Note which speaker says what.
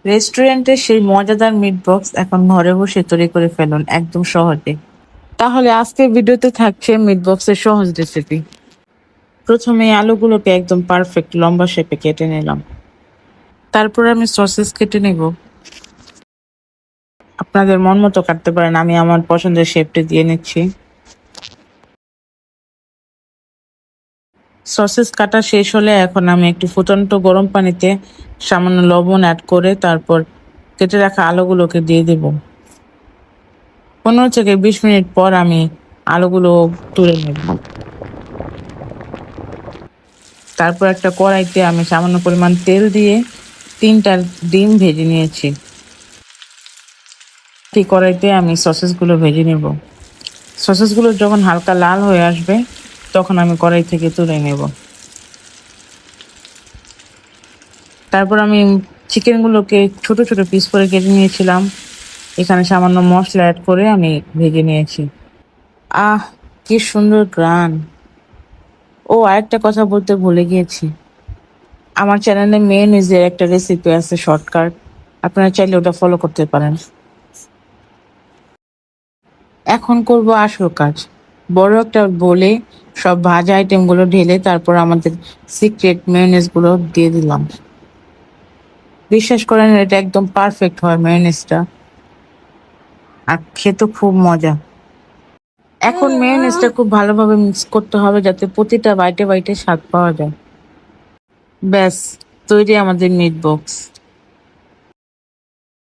Speaker 1: রেস্টুরেন্টের সেই মজাদার মিট বক্স এখন ঘরে বসে তৈরি করে ফেলুন একদম সহজে। তাহলে আজকের ভিডিওতে থাকছে মিট বক্সের সহজ রেসিপি। প্রথমে আলুগুলোকে একদম পারফেক্ট লম্বা শেপে কেটে নিলাম। তারপর আমি সসেস কেটে নেব। আপনাদের মন মতো কাটতে পারেন, আমি আমার পছন্দের শেপটা দিয়ে নিচ্ছি। সসেস কাটা শেষ হলে এখন আমি একটু ফুটন্ত গরম পানিতে সামান্য লবণ অ্যাড করে তারপর কেটে রাখা আলুগুলোকে দিয়ে দেব। 15 থেকে 20 মিনিট পর আমি আলুগুলো তুলে নেব। তারপর একটা কড়াইতে আমি সামান্য পরিমাণ তেল দিয়ে 3টা ডিম ভেজে নিয়েছি। এই কড়াইতে আমি সসেসগুলো ভেজে নেব। সসেসগুলো যখন হালকা লাল হয়ে আসবে তখন আমি কড়াই থেকে তুলে নেব। তারপর আমি চিকেনগুলোকে ছোট ছোট পিস করে কেটে নিয়েছিলাম। এখানে সামান্য মশলা অ্যাড করে আমি ভেজে নিয়েছি। আহ, কি সুন্দর গ্রান! ও, আরেকটা কথা বলতে ভুলে গিয়েছি। আমার চ্যানেলে মেয়োনিজের একটা রেসিপি আছে শর্টকাট, আপনারা চাইলে ওটা ফলো করতে পারেন। এখন করব আসল কাজ। বড় একটা বলে সব ভাজা আইটেমগুলো ঢেলে তারপর আমাদের সিক্রেট মেয়োনিজগুলো দিয়ে দিলাম। বিশ্বাস করেন, এটা একদম পারফেক্ট হয় মেয়োনিজটা, আর খেতে খুব মজা। এখন মেয়োনিজটা খুব ভালোভাবে মিক্স করতে হবে যাতে প্রতিটা বাইটে বাইটে স্বাদ পাওয়া যায়। ব্যাস, তৈরি আমাদের মিট বক্স।